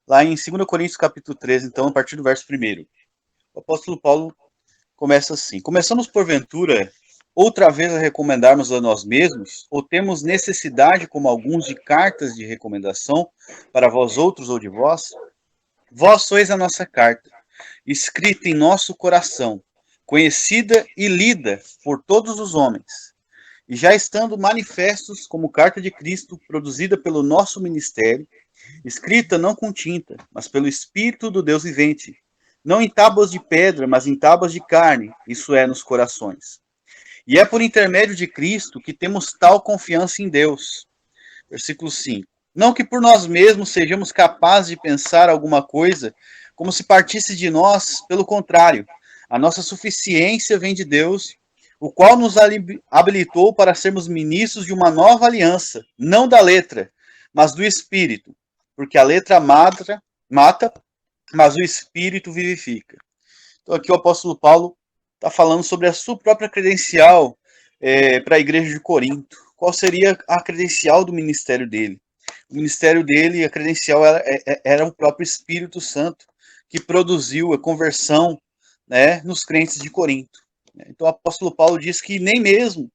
lá em 2 Coríntios capítulo 13, então, a partir do verso 1. O apóstolo Paulo começa assim: Começamos porventura outra vez a recomendarmos a nós mesmos, ou temos necessidade, como alguns, de cartas de recomendação para vós outros ou de vós? Vós sois a nossa carta, escrita em nosso coração, conhecida e lida por todos os homens, e já estando manifestos como carta de Cristo, produzida pelo nosso ministério, escrita não com tinta, mas pelo Espírito do Deus vivente, não em tábuas de pedra, mas em tábuas de carne, isso é, nos corações. E é por intermédio de Cristo que temos tal confiança em Deus. Versículo 5. Não que por nós mesmos sejamos capazes de pensar alguma coisa como se partisse de nós, pelo contrário, a nossa suficiência vem de Deus, o qual nos habilitou para sermos ministros de uma nova aliança, não da letra, mas do Espírito, porque a letra mata, mas o Espírito vivifica. Então aqui o apóstolo Paulo está falando sobre a sua própria credencial para a igreja de Corinto. Qual seria a credencial do ministério dele? O ministério dele, a credencial era o próprio Espírito Santo, que produziu a conversão, né, nos crentes de Corinto. Então o apóstolo Paulo diz que nem mesmo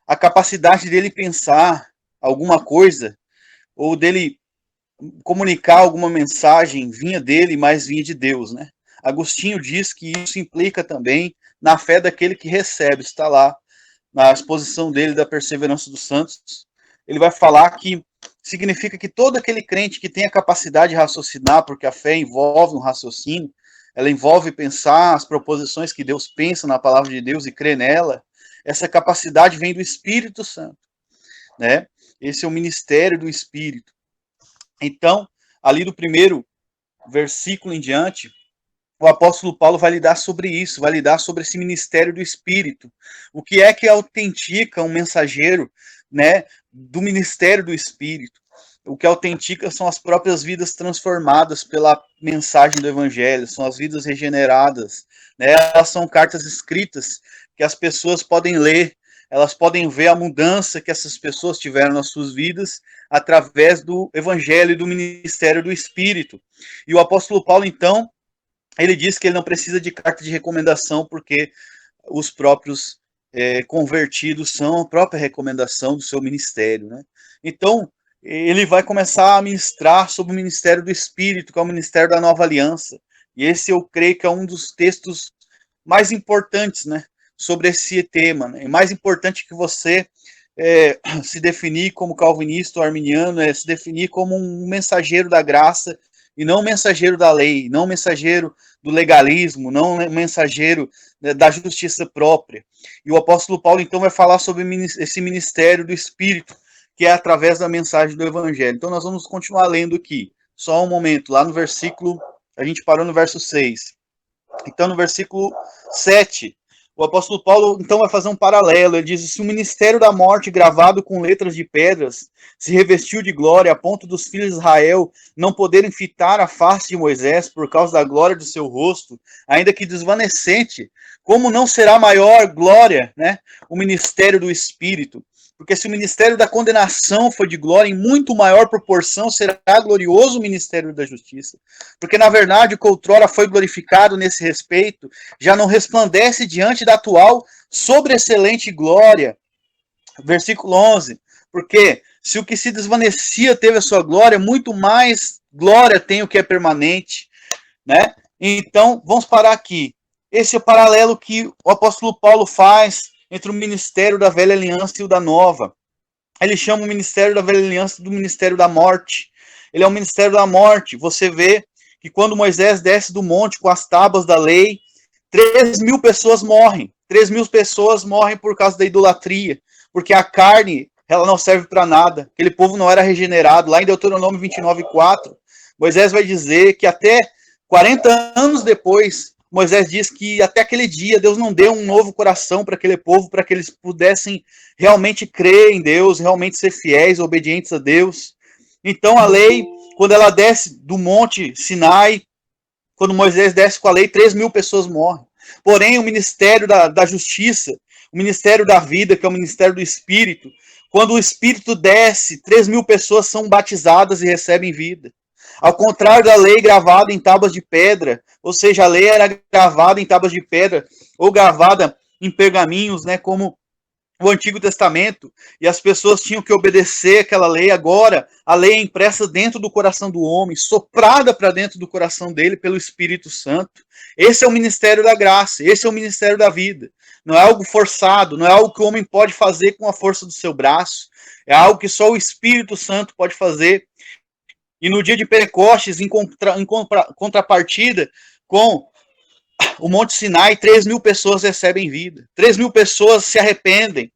a capacidade dele pensar alguma coisa, ou dele comunicar alguma mensagem vinha dele, mas vinha de Deus, né? Agostinho diz que isso implica também na fé daquele que recebe. Está lá na exposição dele da Perseverança dos Santos. Ele vai falar que significa que todo aquele crente que tem a capacidade de raciocinar, porque a fé envolve um raciocínio, ela envolve pensar as proposições que Deus pensa na palavra de Deus e crer nela, essa capacidade vem do Espírito Santo, né? Esse é o ministério do Espírito. Então, ali do primeiro versículo em diante, o apóstolo Paulo vai lidar sobre isso, vai lidar sobre esse ministério do Espírito. O que é que autentica um mensageiro, né, do ministério do Espírito? O que autentica são as próprias vidas transformadas pela mensagem do Evangelho, são as vidas regeneradas, né? Elas são cartas escritas que as pessoas podem ler, elas podem ver a mudança que essas pessoas tiveram nas suas vidas através do Evangelho e do ministério do Espírito. E o apóstolo Paulo, então, ele diz que ele não precisa de carta de recomendação, porque os próprios convertidos são a própria recomendação do seu ministério, né? Então, ele vai começar a ministrar sobre o ministério do Espírito, que é o ministério da nova aliança. E esse eu creio que é um dos textos mais importantes, né, sobre esse tema, né? E mais importante que você se definir como calvinista ou arminiano, é se definir como um mensageiro da graça e não um mensageiro da lei, não um mensageiro do legalismo, não um mensageiro, né, da justiça própria. E o apóstolo Paulo, então, vai falar sobre esse ministério do Espírito, que é através da mensagem do Evangelho. Então, nós vamos continuar lendo aqui. Só um momento, lá no versículo, a gente parou no verso 6. Então, no versículo 7, o apóstolo Paulo, então, vai fazer um paralelo. Ele diz: se o ministério da morte, gravado com letras de pedras, se revestiu de glória, a ponto dos filhos de Israel não poderem fitar a face de Moisés por causa da glória do seu rosto, ainda que desvanecente, como não será maior glória, né, o ministério do Espírito? Porque se o ministério da condenação foi de glória, em muito maior proporção será glorioso o ministério da justiça. Porque, na verdade, o que outrora foi glorificado nesse respeito já não resplandece diante da atual sobreexcelente glória. Versículo 11. Porque se o que se desvanecia teve a sua glória, muito mais glória tem o que é permanente, né? Então, vamos parar aqui. Esse é o paralelo que o apóstolo Paulo faz entre o ministério da velha aliança e o da nova. Ele chama o ministério da velha aliança do ministério da morte. Ele é o ministério da morte. Você vê que quando Moisés desce do monte com as tábuas da lei, 3.000 pessoas morrem. 3.000 pessoas morrem por causa da idolatria, porque a carne, ela não serve para nada. Aquele povo não era regenerado. Lá em Deuteronômio 29:4, Moisés vai dizer que até 40 anos depois, Moisés diz que até aquele dia Deus não deu um novo coração para aquele povo, para que eles pudessem realmente crer em Deus, realmente ser fiéis, obedientes a Deus. Então a lei, quando ela desce do monte Sinai, quando Moisés desce com a lei, 3.000 pessoas morrem. Porém, o ministério da justiça, o ministério da vida, que é o ministério do Espírito, quando o Espírito desce, 3.000 pessoas são batizadas e recebem vida. Ao contrário da lei gravada em tábuas de pedra, ou seja, a lei era gravada em tábuas de pedra ou gravada em pergaminhos, né, como o Antigo Testamento, e as pessoas tinham que obedecer aquela lei. Agora, a lei é impressa dentro do coração do homem, soprada para dentro do coração dele pelo Espírito Santo. Esse é o ministério da graça, esse é o ministério da vida. Não é algo forçado, não é algo que o homem pode fazer com a força do seu braço, é algo que só o Espírito Santo pode fazer. E no dia de Pentecostes, em contrapartida com o Monte Sinai, 3.000 pessoas recebem vida. 3.000 pessoas se arrependem.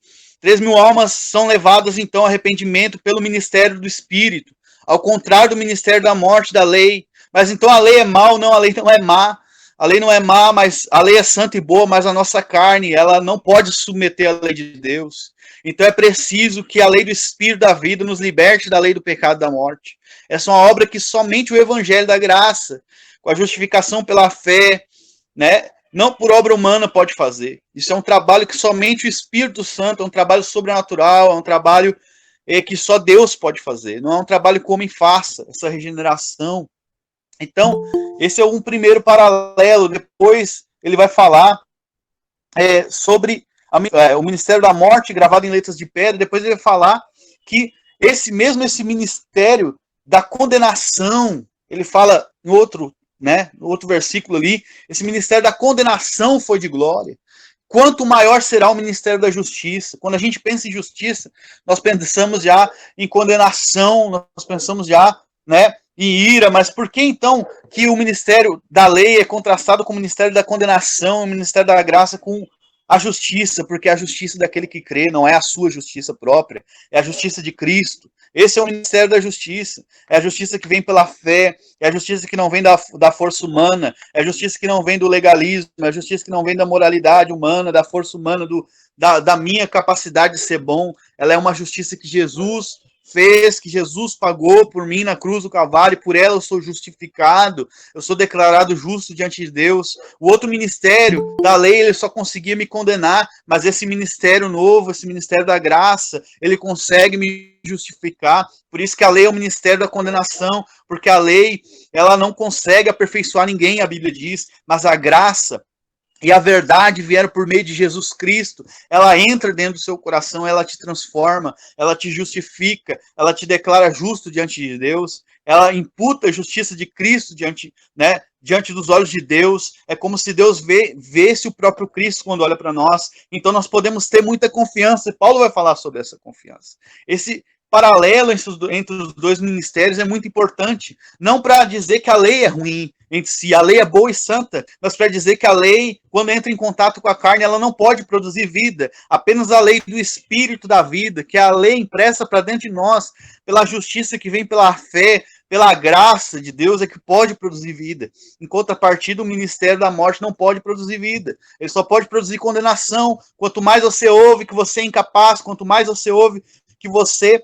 3.000 almas são levadas, então, ao arrependimento pelo ministério do Espírito. Ao contrário do ministério da morte, da lei. Mas então a lei é mal? Não, a lei não é má. A lei não é má, mas a lei é santa e boa, mas a nossa carne, ela não pode submeter à lei de Deus. Então é preciso que a lei do Espírito da vida nos liberte da lei do pecado e da morte. Essa é uma obra que somente o Evangelho da Graça, com a justificação pela fé, né, não por obra humana pode fazer. Isso é um trabalho que somente o Espírito Santo, é um trabalho sobrenatural, é um trabalho que só Deus pode fazer. Não é um trabalho que o homem faça, essa regeneração. Então, esse é um primeiro paralelo. Depois ele vai falar sobre o ministério da morte, gravado em letras de pedra. Depois ele vai falar que esse ministério da condenação, ele fala em outro, né, no outro versículo ali, esse ministério da condenação foi de glória. Quanto maior será o ministério da justiça. Quando a gente pensa em justiça, nós pensamos já em condenação, nós pensamos já, né, em ira, mas por que então que o ministério da lei é contrastado com o ministério da condenação, o ministério da graça com a justiça? Porque é a justiça daquele que crê, não é a sua justiça própria, é a justiça de Cristo. Esse é o ministério da justiça. É a justiça que vem pela fé, é a justiça que não vem da força humana, é a justiça que não vem do legalismo, é a justiça que não vem da moralidade humana, da força humana, da minha capacidade de ser bom. Ela é uma justiça que Jesus fez, que Jesus pagou por mim na cruz do Calvário, e por ela eu sou justificado, eu sou declarado justo diante de Deus. O outro ministério da lei, ele só conseguia me condenar, mas esse ministério novo, esse ministério da graça, ele consegue me justificar. Por isso que a lei é o ministério da condenação, porque a lei, ela não consegue aperfeiçoar ninguém, a Bíblia diz, mas a graça e a verdade vieram por meio de Jesus Cristo. Ela entra dentro do seu coração, ela te transforma, ela te justifica, ela te declara justo diante de Deus, ela imputa a justiça de Cristo diante dos olhos de Deus. É como se Deus vesse o próprio Cristo quando olha para nós. Então nós podemos ter muita confiança, e Paulo vai falar sobre essa confiança. Esse paralelo entre os dois ministérios é muito importante, não para dizer que a lei é ruim entre si, a lei é boa e santa, mas para dizer que a lei, quando entra em contato com a carne, ela não pode produzir vida. Apenas a lei do Espírito da vida, que é a lei impressa para dentro de nós, pela justiça que vem pela fé, pela graça de Deus, é que pode produzir vida. Em contrapartida, o ministério da morte não pode produzir vida. Ele só pode produzir condenação. Quanto mais você ouve que você é incapaz, quanto mais você ouve que você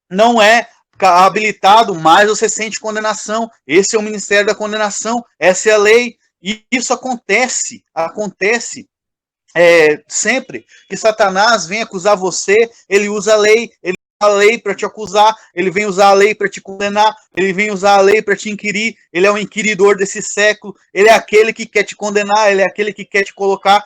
não é habilitado, mais você sente condenação. Esse é o ministério da condenação, essa é a lei. E isso acontece sempre que Satanás vem acusar você, ele usa a lei, ele usa a lei para te acusar, ele vem usar a lei para te condenar, ele vem usar a lei para te inquirir, ele é o inquiridor desse século, ele é aquele que quer te condenar, ele é aquele que quer te colocar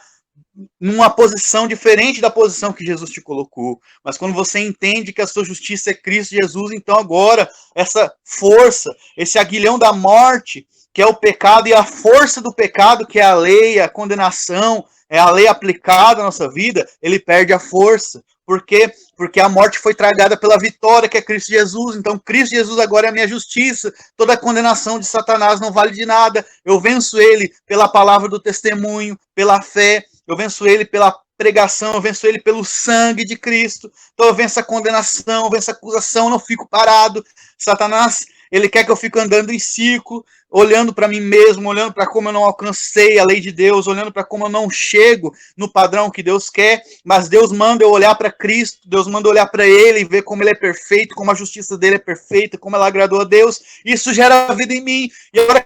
numa posição diferente da posição que Jesus te colocou. Mas quando você entende que a sua justiça é Cristo Jesus, então agora essa força, esse aguilhão da morte, que é o pecado, e a força do pecado, que é a lei, a condenação, é a lei aplicada à nossa vida, ele perde a força. Por quê? Porque a morte foi tragada pela vitória, que é Cristo Jesus. Então, Cristo Jesus agora é a minha justiça. Toda a condenação de Satanás não vale de nada. Eu venço ele pela palavra do testemunho, pela fé. Eu venço ele pela pregação, eu venço ele pelo sangue de Cristo. Então eu venço a condenação, eu venço a acusação, não fico parado. Satanás, ele quer que eu fique andando em ciclo, olhando para mim mesmo, olhando para como eu não alcancei a lei de Deus, olhando para como eu não chego no padrão que Deus quer, mas Deus manda eu olhar para Cristo, Deus manda eu olhar para ele e ver como ele é perfeito, como a justiça dele é perfeita, como ela agradou a Deus. Isso gera vida em mim. E agora eu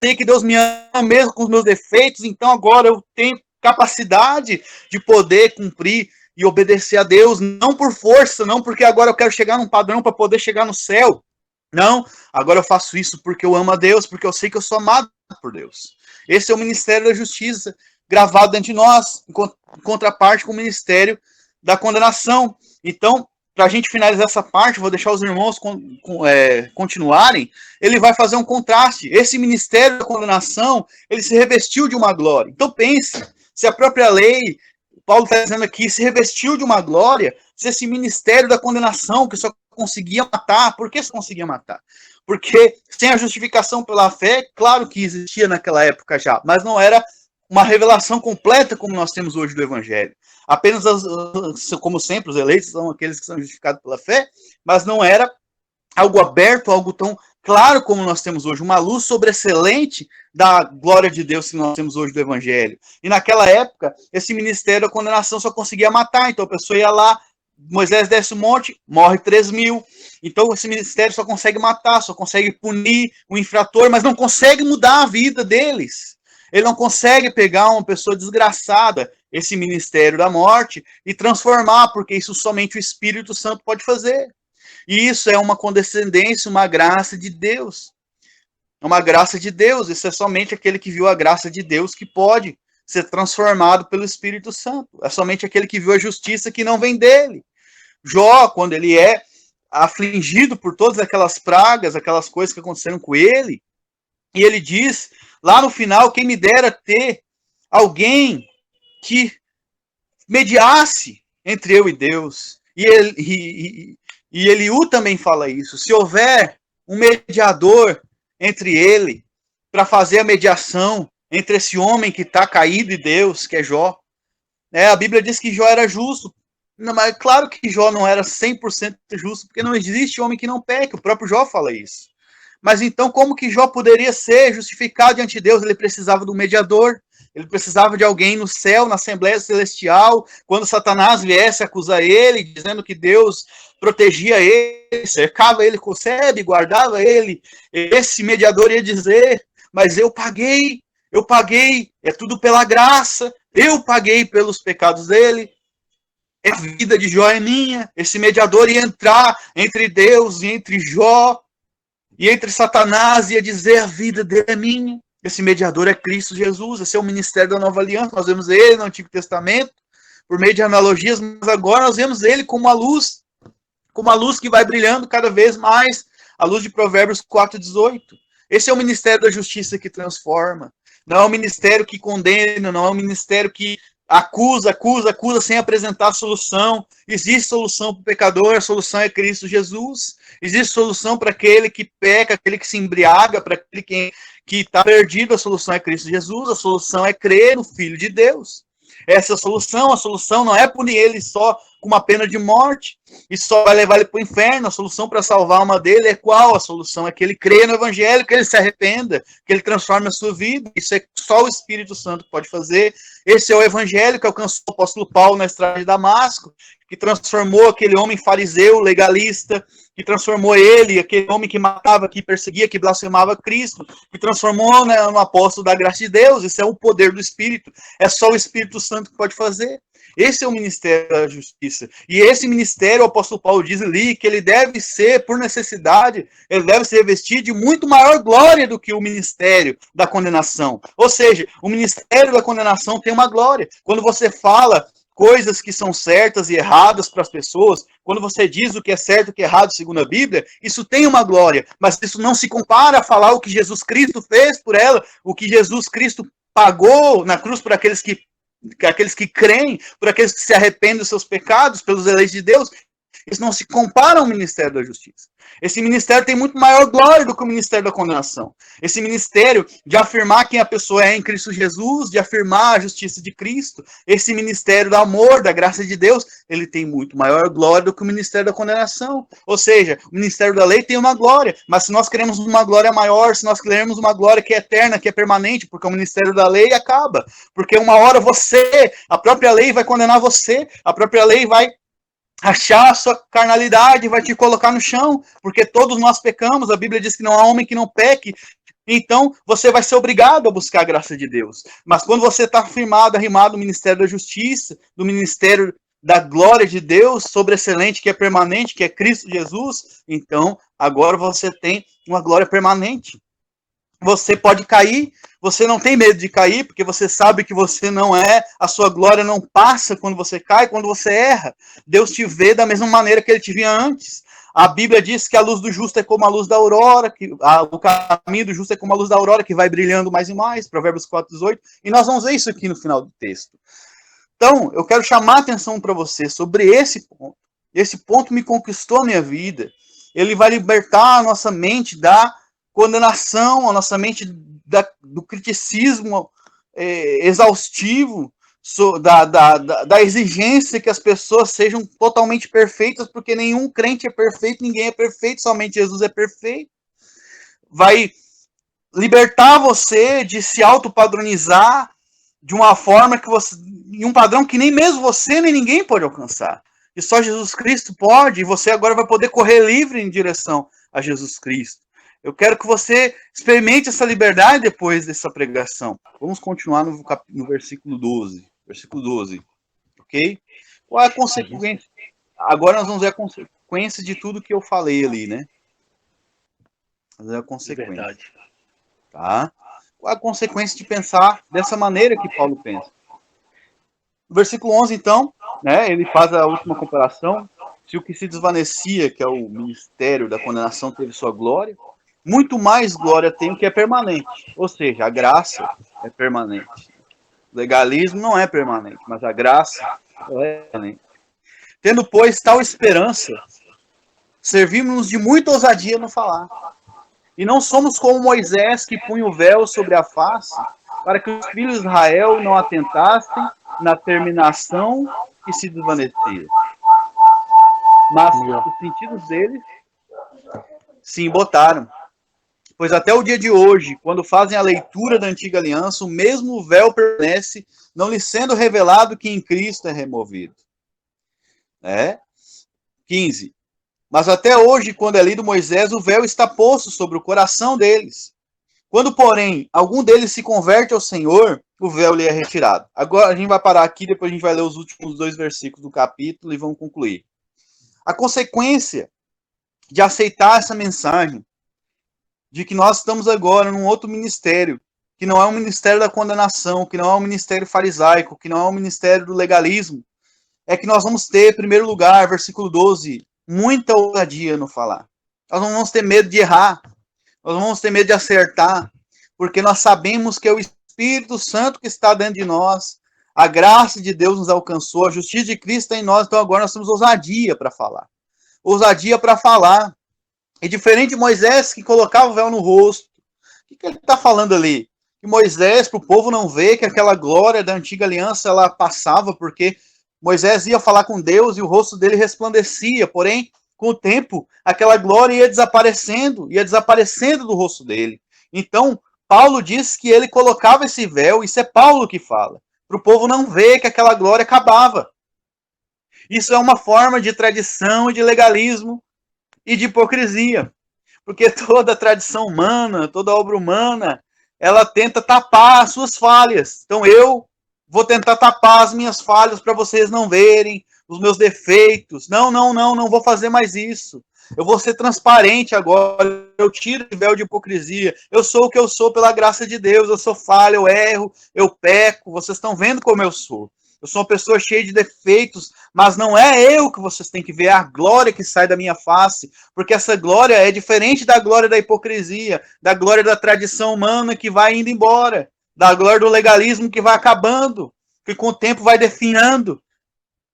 sei que Deus me ama mesmo com os meus defeitos, então agora eu tenho capacidade de poder cumprir e obedecer a Deus, não por força, não porque agora eu quero chegar num padrão para poder chegar no céu, Não, agora eu faço isso porque eu amo a Deus, porque eu sei que eu sou amado por Deus. Esse é o ministério da justiça, gravado dentro de nós, em contraparte com o ministério da condenação. Então, para a gente finalizar essa parte, vou deixar os irmãos continuarem, ele vai fazer um contraste. Esse ministério da condenação, ele se revestiu de uma glória. Então pense, se a própria lei, Paulo está dizendo aqui, se revestiu de uma glória, se esse ministério da condenação, que só conseguia matar, por que só conseguia matar? Porque sem a justificação pela fé, claro que existia naquela época já, mas não era uma revelação completa como nós temos hoje do Evangelho. Apenas, como sempre, os eleitos são aqueles que são justificados pela fé, mas não era algo aberto, algo tão claro como nós temos hoje, uma luz sobreexcelente da glória de Deus que nós temos hoje do Evangelho. E naquela época, esse ministério da condenação só conseguia matar, então a pessoa ia lá, Moisés desce o monte, morre 3.000. Então esse ministério só consegue matar, só consegue punir o infrator, mas não consegue mudar a vida deles. Ele não consegue pegar uma pessoa desgraçada, esse ministério da morte, e transformar, porque isso somente o Espírito Santo pode fazer. E isso é uma condescendência, uma graça de Deus. É uma graça de Deus. Isso é somente aquele que viu a graça de Deus que pode ser transformado pelo Espírito Santo. É somente aquele que viu a justiça que não vem dele. Jó, quando ele é afligido por todas aquelas pragas, aquelas coisas que aconteceram com ele, e ele diz, lá no final, quem me dera ter alguém que mediasse entre eu e Deus. E Eliú também fala isso. Se houver um mediador entre ele, para fazer a mediação entre esse homem que está caído e Deus, que é Jó. A Bíblia diz que Jó era justo. Não, mas claro que Jó não era 100% justo, porque não existe homem que não peque. O próprio Jó fala isso. Mas então, como que Jó poderia ser justificado diante de Deus? Ele precisava do mediador. Ele precisava de alguém no céu, na Assembleia Celestial, quando Satanás viesse acusar ele, dizendo que Deus protegia ele, cercava ele com o sebe, guardava ele. Esse mediador ia dizer, mas eu paguei, é tudo pela graça, eu paguei pelos pecados dele, a vida de Jó é minha. Esse mediador ia entrar entre Deus e entre Jó, e entre Satanás, ia dizer, a vida dele é minha. Esse mediador é Cristo Jesus, esse é o ministério da nova aliança, nós vemos ele no Antigo Testamento, por meio de analogias, mas agora nós vemos ele como a luz que vai brilhando cada vez mais, a luz de Provérbios 4:18. Esse é o ministério da justiça que transforma, não é o ministério que condena, não é o ministério que acusa sem apresentar a solução. Existe solução para o pecador, a solução é Cristo Jesus. Existe solução para aquele que peca, aquele que se embriaga, para aquele que está perdido, a solução é Cristo Jesus, a solução é crer no Filho de Deus. Essa é a solução não é punir ele só com uma pena de morte, e só vai levar ele para o inferno. A solução para salvar a alma dele é qual? A solução é que ele crê no Evangelho, que ele se arrependa, que ele transforme a sua vida. Isso é só o Espírito Santo que pode fazer. Esse é o Evangelho que alcançou o apóstolo Paulo na estrada de Damasco, que transformou aquele homem fariseu, legalista, que transformou ele, aquele homem que matava, que perseguia, que blasfemava Cristo, que transformou, no apóstolo da graça de Deus. Isso é o poder do Espírito. É só o Espírito Santo que pode fazer. Esse é o ministério da justiça. E esse ministério, o apóstolo Paulo diz ali, que ele deve ser, por necessidade, ele deve ser revestido de muito maior glória do que o ministério da condenação. Ou seja, o ministério da condenação tem uma glória. Quando você fala coisas que são certas e erradas para as pessoas, quando você diz o que é certo e o que é errado segundo a Bíblia, isso tem uma glória, mas isso não se compara a falar o que Jesus Cristo fez por ela, o que Jesus Cristo pagou na cruz por aqueles que creem, por aqueles que se arrependem dos seus pecados, pelos eleitos de Deus. Isso não se compara ao ministério da justiça. Esse ministério tem muito maior glória do que o ministério da condenação. Esse ministério de afirmar quem a pessoa é em Cristo Jesus, de afirmar a justiça de Cristo, esse ministério do amor, da graça de Deus, ele tem muito maior glória do que o ministério da condenação. Ou seja, o ministério da lei tem uma glória, mas se nós queremos uma glória maior, se nós queremos uma glória que é eterna, que é permanente, porque o ministério da lei acaba. Porque uma hora a própria lei vai condenar você, a própria lei vai achar a sua carnalidade, vai te colocar no chão, porque todos nós pecamos. A Bíblia diz que não há homem que não peque. Então, você vai ser obrigado a buscar a graça de Deus. Mas quando você está arrimado no ministério da justiça, do ministério da glória de Deus sobreexcelente, que é permanente, que é Cristo Jesus, então agora você tem uma glória permanente. Você pode cair, você não tem medo de cair, porque você sabe que você não é, a sua glória não passa quando você cai, quando você erra. Deus te vê da mesma maneira que ele te via antes. A Bíblia diz que a luz do justo é como a luz da aurora, o caminho do justo é como a luz da aurora, que vai brilhando mais e mais, Provérbios 4:18, e nós vamos ver isso aqui no final do texto. Então, eu quero chamar a atenção para você sobre esse ponto. Esse ponto me conquistou a minha vida. Ele vai libertar a nossa mente da condenação, a nossa mente do criticismo exaustivo, da exigência que as pessoas sejam totalmente perfeitas, porque nenhum crente é perfeito, ninguém é perfeito, somente Jesus é perfeito. Vai libertar você de se autopadronizar de uma forma que você, em um padrão que nem mesmo você nem ninguém pode alcançar. E só Jesus Cristo pode, e você agora vai poder correr livre em direção a Jesus Cristo. Eu quero que você experimente essa liberdade depois dessa pregação. Vamos continuar no versículo 12. Versículo 12. Ok? Qual é a consequência? Agora nós vamos ver a consequência de tudo que eu falei ali, né? Fazer a consequência. Verdade. Tá? Qual é a consequência de pensar dessa maneira que Paulo pensa? No versículo 11, então, né, ele faz a última comparação. Se o que se desvanecia, que é o ministério da condenação, teve sua glória, muito mais glória tem o que é permanente. Ou seja, a graça é permanente. O legalismo não é permanente, mas a graça é permanente. Tendo, pois, tal esperança, servimos-nos de muita ousadia no falar. E não somos como Moisés, que punha o véu sobre a face, para que os filhos de Israel não atentassem na terminação que se desvanecia. Mas os sentidos deles se embotaram. Pois até o dia de hoje, quando fazem a leitura da antiga aliança, o mesmo véu permanece, não lhe sendo revelado que em Cristo é removido. 15. Mas até hoje, quando é lido Moisés, o véu está posto sobre o coração deles. Quando, porém, algum deles se converte ao Senhor, o véu lhe é retirado. Agora a gente vai parar aqui, depois a gente vai ler os últimos 2 versículos do capítulo e vamos concluir. A consequência de aceitar essa mensagem, de que nós estamos agora num outro ministério, que não é um ministério da condenação, que não é um ministério farisaico, que não é um ministério do legalismo, é que nós vamos ter, em primeiro lugar, versículo 12, muita ousadia no falar. Nós não vamos ter medo de errar, nós não vamos ter medo de acertar, porque nós sabemos que é o Espírito Santo que está dentro de nós, a graça de Deus nos alcançou, a justiça de Cristo está em nós, então agora nós temos ousadia para falar. Ousadia para falar. É diferente de Moisés, que colocava o véu no rosto. O que ele está falando ali? Que Moisés, para o povo não ver que aquela glória da antiga aliança ela passava, porque Moisés ia falar com Deus e o rosto dele resplandecia, porém, com o tempo, aquela glória ia desaparecendo do rosto dele. Então, Paulo diz que ele colocava esse véu, isso é Paulo que fala, para o povo não ver que aquela glória acabava. Isso é uma forma de tradição e de legalismo e de hipocrisia, porque toda tradição humana, toda obra humana, ela tenta tapar as suas falhas. Então eu vou tentar tapar as minhas falhas para vocês não verem os meus defeitos. Não vou fazer mais isso. Eu vou ser transparente agora, eu tiro o véu de hipocrisia. Eu sou o que eu sou pela graça de Deus, eu sou falho, eu erro, eu peco, vocês estão vendo como eu sou. Eu sou uma pessoa cheia de defeitos, mas não é eu que vocês têm que ver, é a glória que sai da minha face, porque essa glória é diferente da glória da hipocrisia, da glória da tradição humana que vai indo embora, da glória do legalismo que vai acabando, que com o tempo vai definhando.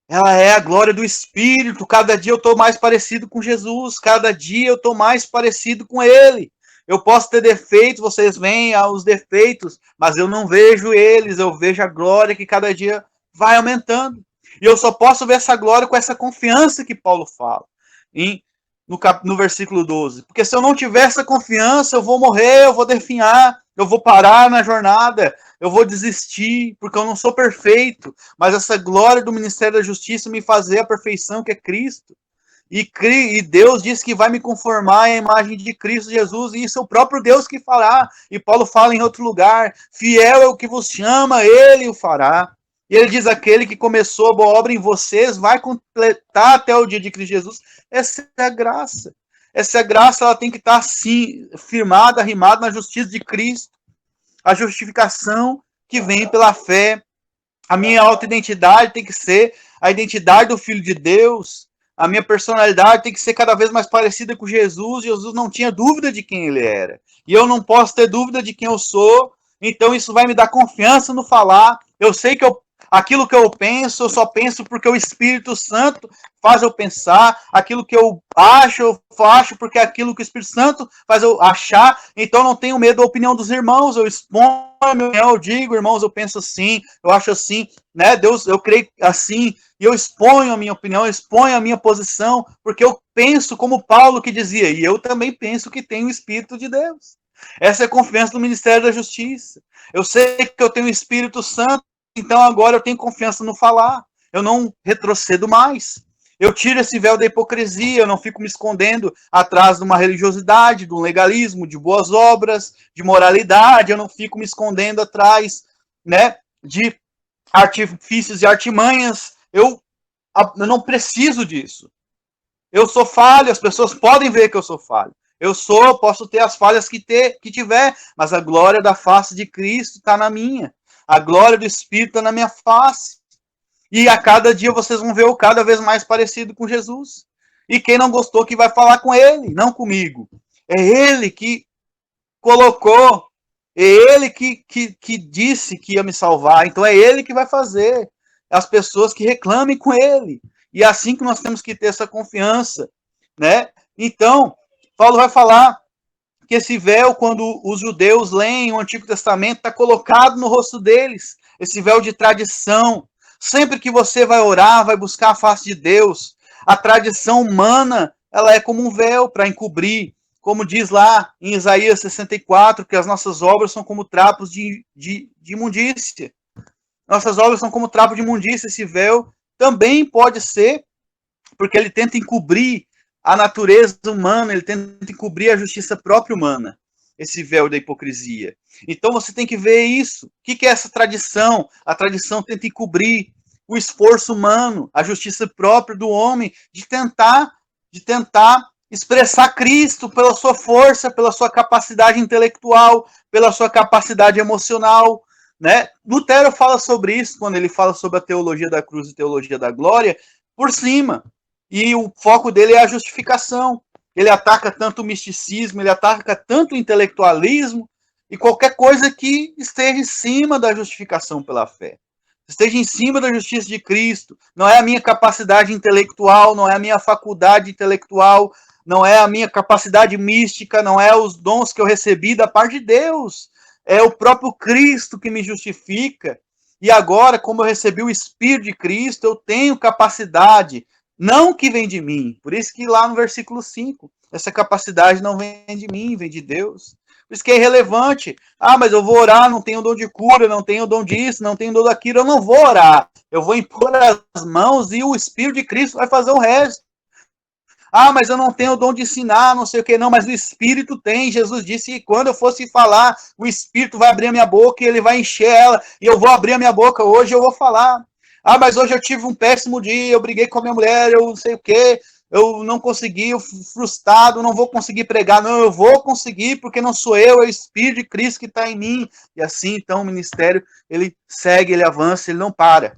Ela é a glória do Espírito, cada dia eu estou mais parecido com Jesus, cada dia eu estou mais parecido com Ele. Eu posso ter defeitos, vocês veem os defeitos, mas eu não vejo eles, eu vejo a glória que cada dia vai aumentando. E eu só posso ver essa glória com essa confiança que Paulo fala no versículo 12. Porque se eu não tiver essa confiança, eu vou morrer, eu vou definhar, eu vou parar na jornada, eu vou desistir, porque eu não sou perfeito. Mas essa glória do ministério da justiça me fazer a perfeição que é Cristo. E Deus diz que vai me conformar à imagem de Cristo Jesus, e isso é o próprio Deus que fará. E Paulo fala em outro lugar, fiel é o que vos chama, ele o fará. E ele diz, aquele que começou a boa obra em vocês vai completar até o dia de Cristo Jesus. Essa é a graça. Essa graça, ela tem que estar, sim, firmada, arrimada na justiça de Cristo. A justificação que vem pela fé. A minha autoidentidade tem que ser a identidade do Filho de Deus. A minha personalidade tem que ser cada vez mais parecida com Jesus. Jesus não tinha dúvida de quem ele era. E eu não posso ter dúvida de quem eu sou. Então isso vai me dar confiança no falar. Eu sei que aquilo que eu penso, eu só penso porque o Espírito Santo faz eu pensar. Aquilo que eu acho porque é aquilo que o Espírito Santo faz eu achar. Então não tenho medo da opinião dos irmãos. Eu exponho a minha opinião, eu digo, irmãos, eu penso assim, eu acho assim, né? Deus, eu creio assim. E eu exponho a minha opinião, eu exponho a minha posição, porque eu penso como Paulo que dizia, e eu também penso que tenho o Espírito de Deus. Essa é a confiança do Ministério da Justiça. Eu sei que eu tenho o Espírito Santo, então agora eu tenho confiança no falar. Eu não retrocedo mais. Eu tiro esse véu da hipocrisia, eu não fico me escondendo atrás de uma religiosidade, de um legalismo, de boas obras, de moralidade, eu não fico me escondendo atrás, né, de artifícios e artimanhas. Eu não preciso disso. Eu sou falho, as pessoas podem ver que eu sou falho. Posso ter as falhas que tiver, mas a glória da face de Cristo está na minha. A glória do Espírito está na minha face. E a cada dia vocês vão ver eu cada vez mais parecido com Jesus. E quem não gostou que vai falar com ele, não comigo. É ele que colocou, é ele que disse que ia me salvar. Então é ele que vai fazer. As pessoas que reclamem com ele. E é assim que nós temos que ter essa confiança, né? Então, Paulo vai falar que esse véu, quando os judeus leem o Antigo Testamento, está colocado no rosto deles. Esse véu de tradição. Sempre que você vai orar, vai buscar a face de Deus, a tradição humana, ela é como um véu para encobrir. Como diz lá em Isaías 64, que as nossas obras são como trapos de imundícia. Nossas obras são como trapo de imundícia. Esse véu também pode ser, porque ele tenta encobrir a natureza humana, ele tenta encobrir a justiça própria humana, esse véu da hipocrisia. Então você tem que ver isso. O que é essa tradição? A tradição tenta encobrir o esforço humano, a justiça própria do homem, de tentar expressar Cristo pela sua força, pela sua capacidade intelectual, pela sua capacidade emocional, né? Lutero fala sobre isso quando ele fala sobre a teologia da cruz e teologia da glória, por cima. E o foco dele é a justificação. Ele ataca tanto o misticismo, ele ataca tanto o intelectualismo e qualquer coisa que esteja em cima da justificação pela fé. Esteja em cima da justiça de Cristo. Não é a minha capacidade intelectual, não é a minha faculdade intelectual, não é a minha capacidade mística, não é os dons que eu recebi da parte de Deus. É o próprio Cristo que me justifica. E agora, como eu recebi o Espírito de Cristo, eu tenho capacidade, não que vem de mim. Por isso que lá no versículo 5, essa capacidade não vem de mim, vem de Deus. Por isso que é irrelevante. Ah, mas eu vou orar, não tenho dom de cura, não tenho dom disso, não tenho dom daquilo. Eu não vou orar. Eu vou impor as mãos e o Espírito de Cristo vai fazer o resto. Ah, mas eu não tenho o dom de ensinar, não sei o que, não, mas o Espírito tem. Jesus disse que quando eu fosse falar, o Espírito vai abrir a minha boca e ele vai encher ela, e eu vou abrir a minha boca hoje, eu vou falar. Ah, mas hoje eu tive um péssimo dia, eu briguei com a minha mulher, eu não sei o que, eu não consegui, eu frustrado, não vou conseguir pregar. Não, eu vou conseguir, porque não sou eu, é o Espírito de Cristo que está em mim. E assim, então, o ministério, ele segue, ele avança, ele não para.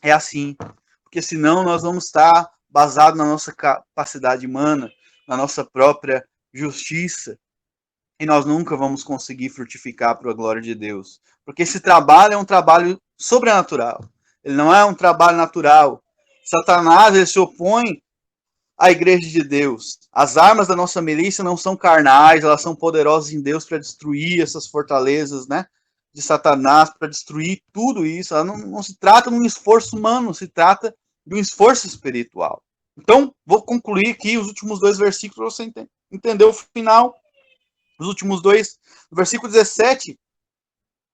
É assim, porque senão nós vamos estar basados na nossa capacidade humana, na nossa própria justiça, e nós nunca vamos conseguir frutificar para a glória de Deus. Porque esse trabalho é um trabalho sobrenatural. Ele não é um trabalho natural. Satanás, ele se opõe à igreja de Deus. As armas da nossa milícia não são carnais, elas são poderosas em Deus para destruir essas fortalezas, né, de Satanás, para destruir tudo isso. Ela não se trata de um esforço humano, se trata de um esforço espiritual. Então, vou concluir aqui os últimos dois versículos para você entender o final. Os últimos dois, no versículo 17,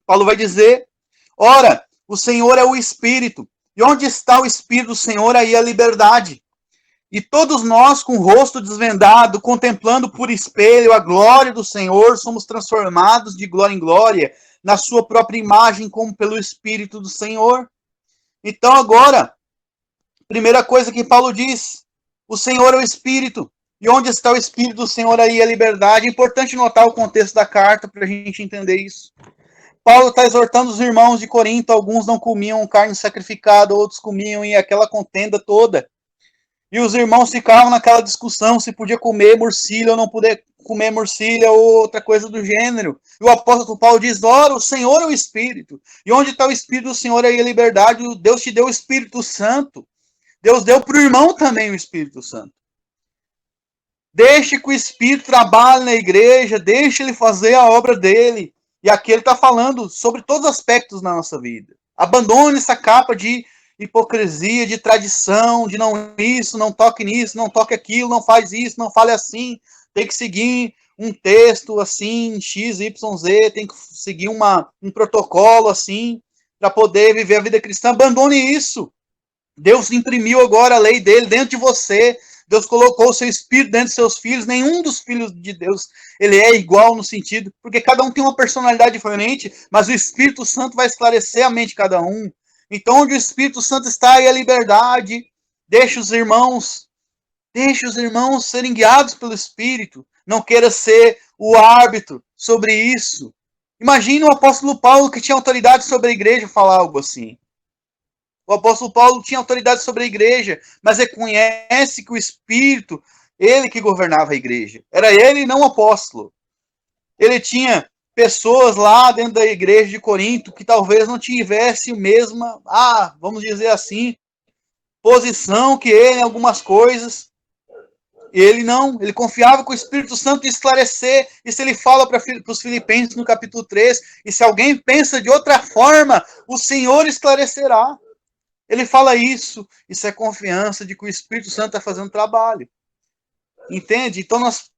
Paulo vai dizer: ora, o Senhor é o Espírito, e onde está o Espírito do Senhor, aí a liberdade. E todos nós, com o rosto desvendado, contemplando por espelho a glória do Senhor, somos transformados de glória em glória, na sua própria imagem, como pelo Espírito do Senhor. Então agora, primeira coisa que Paulo diz, o Senhor é o Espírito. E onde está o Espírito do Senhor aí a liberdade? É importante notar o contexto da carta para a gente entender isso. Paulo está exortando os irmãos de Corinto, alguns não comiam carne sacrificada, outros comiam, e aquela contenda toda. E os irmãos ficavam naquela discussão se podia comer morcilha ou não poder comer morcilha ou outra coisa do gênero. E o apóstolo Paulo diz, ora, o Senhor é o Espírito. E onde está o Espírito do Senhor aí a liberdade? Deus te deu o Espírito Santo. Deus deu para o irmão também o Espírito Santo. Deixe que o Espírito trabalhe na igreja, deixe ele fazer a obra dele. E aqui ele está falando sobre todos os aspectos da nossa vida. Abandone essa capa de hipocrisia, de tradição, de não isso, não toque nisso, não toque aquilo, não faz isso, não fale assim. Tem que seguir um texto assim, X, Y, Z, tem que seguir um protocolo assim, para poder viver a vida cristã. Abandone isso. Deus imprimiu agora a lei dele dentro de você. Deus colocou o seu espírito dentro de seus filhos. Nenhum dos filhos de Deus ele é igual no sentido, porque cada um tem uma personalidade diferente, mas o Espírito Santo vai esclarecer a mente de cada um. Então, onde o Espírito Santo está, aí a liberdade. Deixe os irmãos serem guiados pelo Espírito. Não queira ser o árbitro sobre isso. Imagine o apóstolo Paulo, que tinha autoridade sobre a igreja, falar algo assim. O apóstolo Paulo tinha autoridade sobre a igreja, mas reconhece que o Espírito, ele que governava a igreja. Era ele e não o apóstolo. Ele tinha pessoas lá dentro da igreja de Corinto que talvez não tivessem a mesma, vamos dizer assim, posição que ele em algumas coisas. Ele não, ele confiava que o Espírito Santo ia esclarecer. Isso ele fala para os Filipenses no capítulo 3. E se alguém pensa de outra forma, o Senhor esclarecerá. Ele fala isso é confiança de que o Espírito Santo está fazendo trabalho. Entende? Então nós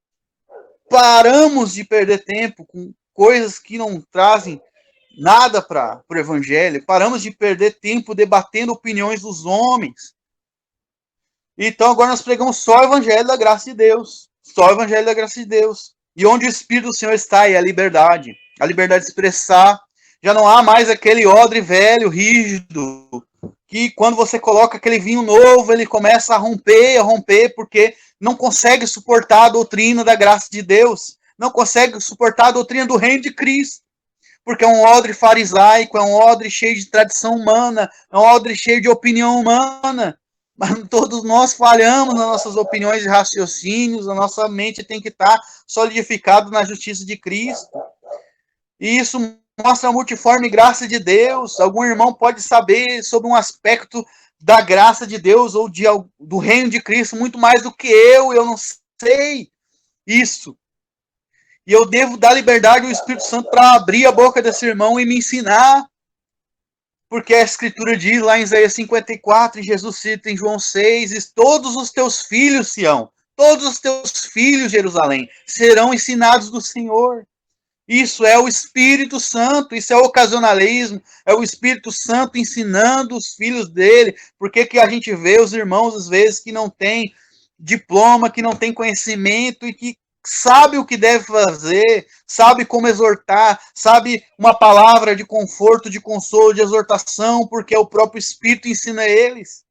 paramos de perder tempo com coisas que não trazem nada para o Evangelho. Paramos de perder tempo debatendo opiniões dos homens. Então agora nós pregamos só o Evangelho da graça de Deus. Só o Evangelho da graça de Deus. E onde o Espírito do Senhor está é a liberdade. A liberdade de expressar. Já não há mais aquele odre velho, rígido, que quando você coloca aquele vinho novo, ele começa a romper, porque não consegue suportar a doutrina da graça de Deus. Não consegue suportar a doutrina do reino de Cristo. Porque é um odre farisaico, é um odre cheio de tradição humana, é um odre cheio de opinião humana. Mas todos nós falhamos nas nossas opiniões e raciocínios, a nossa mente tem que estar solidificada na justiça de Cristo. E isso mostra a multiforme graça de Deus. Algum irmão pode saber sobre um aspecto da graça de Deus ou do reino de Cristo muito mais do que eu não sei isso. E eu devo dar liberdade ao Espírito Santo para abrir a boca desse irmão e me ensinar. Porque a Escritura diz lá em Isaías 54, e Jesus cita em João 6, e todos os teus filhos, Sião, todos os teus filhos, Jerusalém, serão ensinados do Senhor. Isso é o Espírito Santo, isso é o ocasionalismo, é o Espírito Santo ensinando os filhos dele. Por que a gente vê os irmãos, às vezes, que não têm diploma, que não têm conhecimento e que sabe o que deve fazer, sabe como exortar, sabe uma palavra de conforto, de consolo, de exortação, porque é o próprio Espírito ensina eles.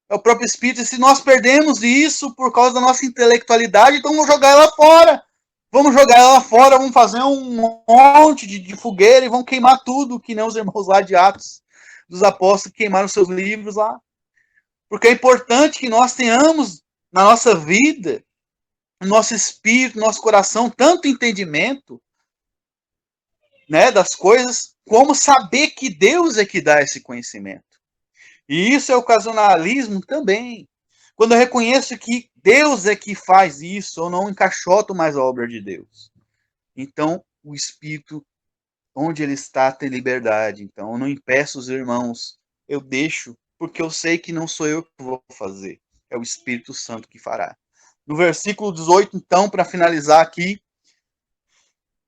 É o próprio Espírito, e se nós perdemos isso por causa da nossa intelectualidade, então vamos jogar ela fora. Vamos jogar ela fora, vamos fazer um monte de fogueira e vamos queimar tudo, que nem os irmãos lá de Atos dos Apóstolos queimaram seus livros lá. Porque é importante que nós tenhamos na nossa vida, no nosso espírito, no nosso coração, tanto entendimento, né, das coisas, como saber que Deus é que dá esse conhecimento. E isso é ocasionalismo também. Quando eu reconheço que Deus é que faz isso, eu não encaixoto mais a obra de Deus. Então, o Espírito, onde ele está, tem liberdade. Então, eu não impeço os irmãos, eu deixo, porque eu sei que não sou eu que vou fazer, é o Espírito Santo que fará. No versículo 18, então, para finalizar aqui,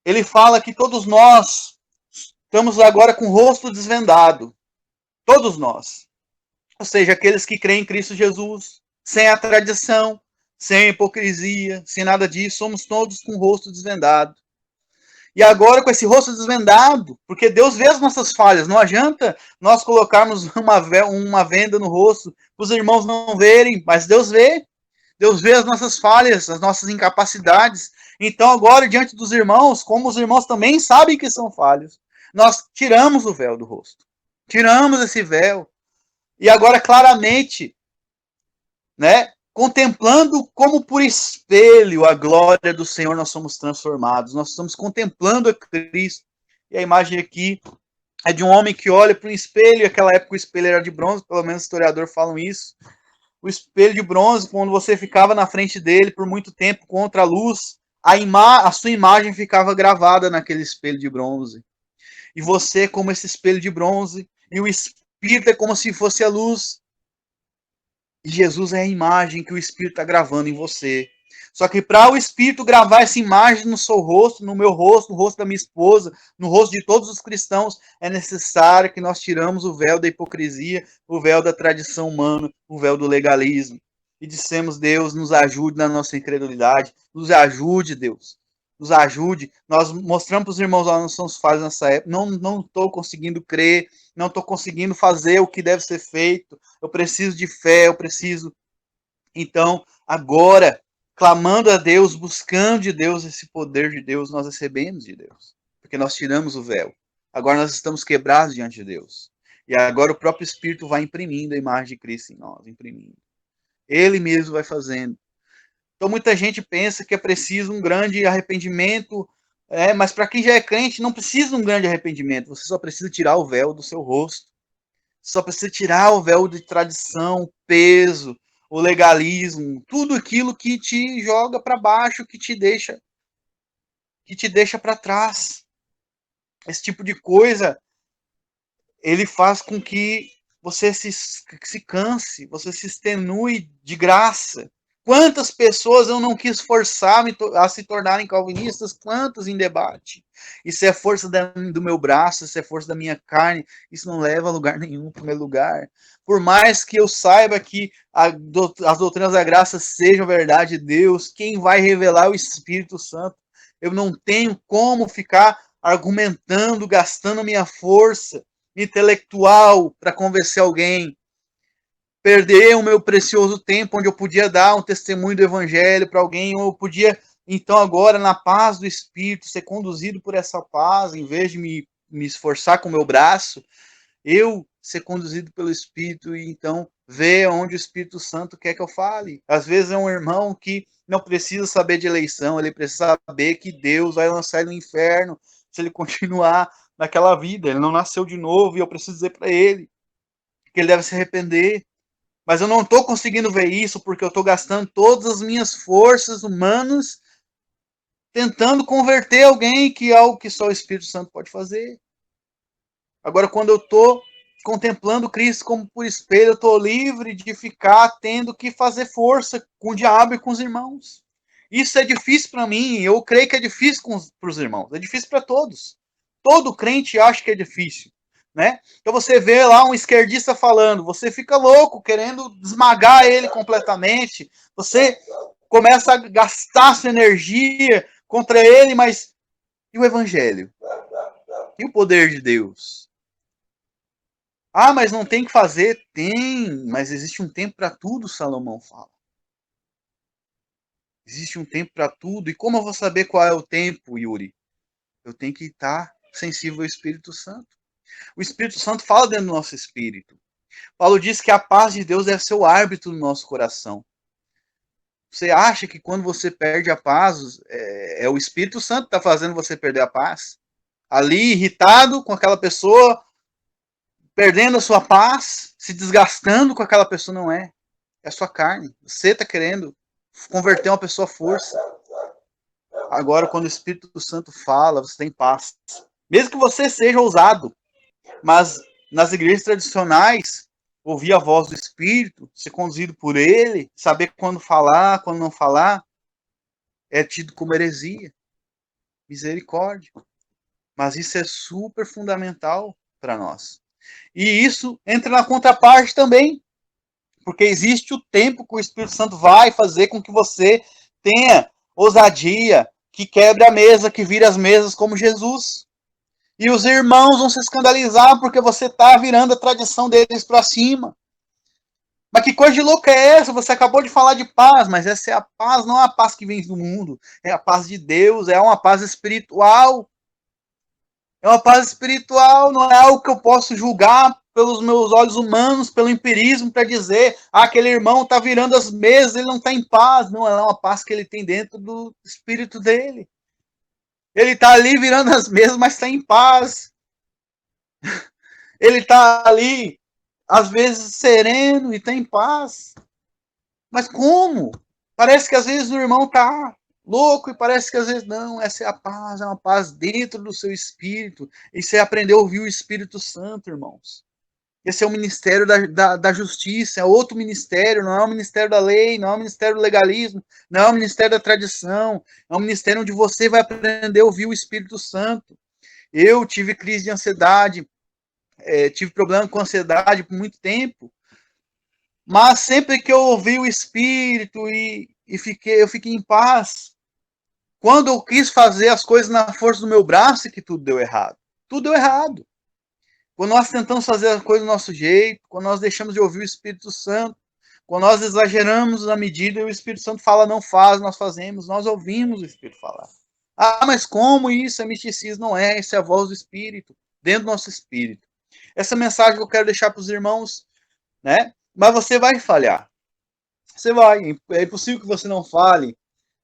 ele fala que todos nós estamos agora com o rosto desvendado. Todos nós. Ou seja, aqueles que creem em Cristo Jesus, sem a tradição, sem a hipocrisia, sem nada disso, somos todos com o rosto desvendado. E agora com esse rosto desvendado, porque Deus vê as nossas falhas, não adianta nós colocarmos uma venda no rosto para os irmãos não verem, mas Deus vê. Deus vê as nossas falhas, as nossas incapacidades. Então agora diante dos irmãos, como os irmãos também sabem que são falhos, nós tiramos o véu do rosto. Tiramos esse véu. E agora claramente, né, contemplando como por espelho a glória do Senhor, nós somos transformados. Nós estamos contemplando a Cristo. E a imagem aqui é de um homem que olha para um espelho, e naquela época o espelho era de bronze, pelo menos os historiadores falam isso. O espelho de bronze, quando você ficava na frente dele por muito tempo contra a luz, a sua imagem ficava gravada naquele espelho de bronze. E você, como esse espelho de bronze, e o Espírito é como se fosse a luz. E Jesus é a imagem que o Espírito está gravando em você. Só que para o Espírito gravar essa imagem no seu rosto, no meu rosto, no rosto da minha esposa, no rosto de todos os cristãos, é necessário que nós tiramos o véu da hipocrisia, o véu da tradição humana, o véu do legalismo. E dissemos, Deus, nos ajude na nossa incredulidade, nos ajude, Deus. Nos ajude. Nós mostramos para os irmãos, nós somos falhos nessa época, não estou conseguindo crer, não estou conseguindo fazer o que deve ser feito, eu preciso de fé, eu preciso. Então, agora, clamando a Deus, buscando de Deus esse poder de Deus, nós recebemos de Deus. Porque nós tiramos o véu. Agora nós estamos quebrados diante de Deus. E agora o próprio Espírito vai imprimindo a imagem de Cristo em nós, imprimindo. Ele mesmo vai fazendo. Então muita gente pensa que é preciso um grande arrependimento, mas para quem já é crente não precisa de um grande arrependimento, você só precisa tirar o véu do seu rosto. Só precisa tirar o véu de tradição, peso, o legalismo, tudo aquilo que te joga para baixo, que te deixa para trás. Esse tipo de coisa, ele faz com que você se canse, você se extenue de graça. Quantas pessoas eu não quis forçar a se tornarem calvinistas, quantas em debate. Isso é força do meu braço, isso é força da minha carne, isso não leva a lugar nenhum, em primeiro lugar. Por mais que eu saiba que as doutrinas da graça sejam verdade de Deus, quem vai revelar é o Espírito Santo. Eu não tenho como ficar argumentando, gastando minha força intelectual para convencer alguém, perder o meu precioso tempo onde eu podia dar um testemunho do evangelho para alguém, ou eu podia, então agora na paz do Espírito, ser conduzido por essa paz, em vez de me esforçar com o meu braço, eu ser conduzido pelo Espírito e então ver onde o Espírito Santo quer que eu fale. Às vezes é um irmão que não precisa saber de eleição, ele precisa saber que Deus vai lançar ele no inferno se ele continuar naquela vida. Ele não nasceu de novo e eu preciso dizer para ele que ele deve se arrepender. Mas eu não estou conseguindo ver isso porque eu estou gastando todas as minhas forças humanas tentando converter alguém, que é algo que só o Espírito Santo pode fazer. Agora, quando eu estou contemplando Cristo como por espelho, eu estou livre de ficar tendo que fazer força com o diabo e com os irmãos. Isso é difícil para mim, eu creio que é difícil para os irmãos, é difícil para todos. Todo crente acha que é difícil, né? Então você vê lá um esquerdista falando, você fica louco, querendo esmagar ele completamente, você começa a gastar sua energia contra ele, mas e o evangelho? E o poder de Deus? Ah, mas não tem que fazer? Tem, mas existe um tempo para tudo, Salomão fala. Existe um tempo para tudo. E como eu vou saber qual é o tempo, Yuri? Eu tenho que estar sensível ao Espírito Santo. O Espírito Santo fala dentro do nosso espírito. Paulo diz que a paz de Deus deve ser o árbitro do nosso coração. Você acha que quando você perde a paz, é o Espírito Santo que está fazendo você perder a paz? Ali, irritado com aquela pessoa, perdendo a sua paz, se desgastando com aquela pessoa, não é. É a sua carne. Você está querendo converter uma pessoa à força. Agora, quando o Espírito Santo fala, você tem paz. Mesmo que você seja ousado, mas nas igrejas tradicionais, ouvir a voz do Espírito, ser conduzido por ele, saber quando falar, quando não falar, é tido como heresia. Misericórdia. Mas isso é super fundamental para nós. E isso entra na contraparte também, porque existe o tempo que o Espírito Santo vai fazer com que você tenha ousadia, que quebre a mesa, que vire as mesas como Jesus. E os irmãos vão se escandalizar porque você está virando a tradição deles para cima. Mas que coisa de louca é essa? Você acabou de falar de paz, mas essa é a paz, não é a paz que vem do mundo. É a paz de Deus, é uma paz espiritual. É uma paz espiritual, não é algo que eu posso julgar pelos meus olhos humanos, pelo empirismo, para dizer, aquele irmão está virando as mesas, ele não está em paz. Não, é uma paz que ele tem dentro do espírito dele. Ele está ali virando as mesas, mas está em paz. Ele está ali, às vezes, sereno e está em paz. Mas como? Parece que às vezes o irmão está louco e parece que às vezes não, essa é a paz, é uma paz dentro do seu espírito. E você aprendeu a ouvir o Espírito Santo, irmãos. Esse é o ministério da justiça, é outro ministério, não é o ministério da lei, não é o ministério do legalismo, não é o ministério da tradição, é um ministério onde você vai aprender a ouvir o Espírito Santo. Eu tive crise de ansiedade, tive problema com ansiedade por muito tempo, mas sempre que eu ouvi o Espírito eu fiquei em paz. Quando eu quis fazer as coisas na força do meu braço, que tudo deu errado. Tudo deu errado. Quando nós tentamos fazer as coisas do nosso jeito, quando nós deixamos de ouvir o Espírito Santo, quando nós exageramos na medida e o Espírito Santo fala não faz, nós fazemos, nós ouvimos o Espírito falar. Ah, mas como isso é misticismo? Não é, isso é a voz do Espírito, dentro do nosso Espírito. Essa mensagem que eu quero deixar para os irmãos, né? Mas você vai falhar. Você vai, é impossível que você não fale,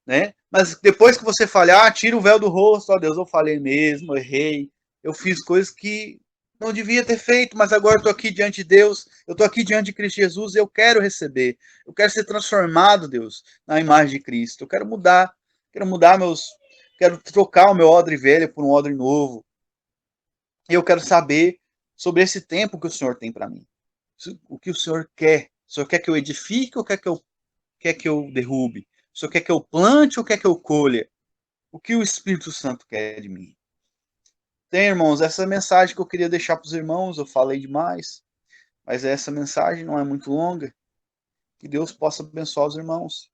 né? Mas depois que você falhar, tira o véu do rosto, ó Deus, eu falei mesmo, eu errei, eu fiz coisas que não devia ter feito, mas agora eu estou aqui diante de Deus, eu estou aqui diante de Cristo Jesus, eu quero receber, eu quero ser transformado, Deus, na imagem de Cristo, eu quero mudar quero trocar o meu odre velho por um odre novo, e eu quero saber sobre esse tempo que o Senhor tem para mim, o que o Senhor quer. O Senhor quer que eu edifique ou quer que eu derrube? O Senhor quer que eu plante ou quer que eu colha? O que o Espírito Santo quer de mim? Tem, irmãos, essa mensagem que eu queria deixar para os irmãos, eu falei demais, mas essa mensagem não é muito longa. Que Deus possa abençoar os irmãos.